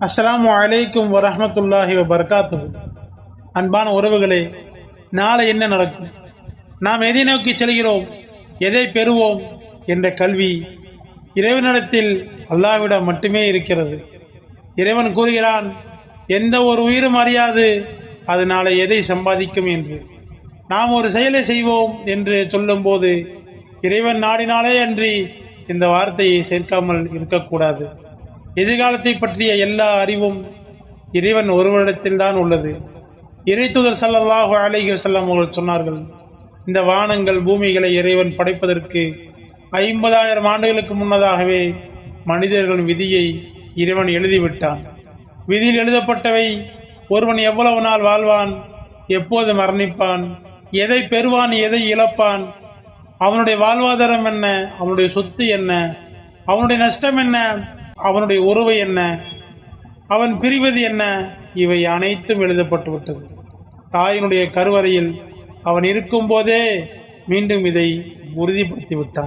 அஸ்ஸலாமு அலைக்கும் வரஹ்மத்துல்லாஹி வபரகாத்துஹு. அன்பான உறவுகளே, நாளை என்ன நடக்கும், நாம் எதை நோக்கி செல்கிறோம், எதை பெறுவோம் என்ற கல்வி இறைவனிடத்தில் அல்லாஹ்விடம் மட்டுமே இருக்கிறது. இறைவன் கூறுகிறான், எந்த ஒரு உயிரும் அறியாது அது நாளை எதை சம்பாதிக்கும் என்று. நாம் ஒரு செயலை செய்வோம் என்று சொல்லும்போது இறைவன் நாடினாலே அன்றி இந்த வார்த்தையை சேர்க்காமல் இருக்கக்கூடாது. எதிர்காலத்தை பற்றிய எல்லா அறிவும் இறைவன் ஒருவரிடத்தில் தான் உள்ளது. இறைத்தூதர் ஸல்லல்லாஹு அலைஹி வஸல்லம் அவர்கள் சொன்னார்கள், இந்த வானங்கள் பூமிகளை இறைவன் படைப்பதற்கு 50,000 ஆண்டுகளுக்கு முன்னதாகவே மனிதர்களின் விதியை இறைவன் எழுதிவிட்டான். விதியில் எழுதப்பட்டவை ஒருவன் எவ்வளவு நாள் வாழ்வான், எப்போது மரணிப்பான், எதை பெறுவான், எதை இழப்பான், அவனுடைய வாழ்வாதாரம் என்ன, அவனுடைய சொத்து என்ன, அவனுடைய நஷ்டம் என்ன, அவனுடைய உறவு என்ன, அவன் பிரிவது என்ன, இவை அனைத்தும் எழுதப்பட்டு விட்டது. தாயினுடைய கருவறையில் அவன் இருக்கும் போதே மீண்டும் இதை உறுதிப்படுத்தி விட்டான்.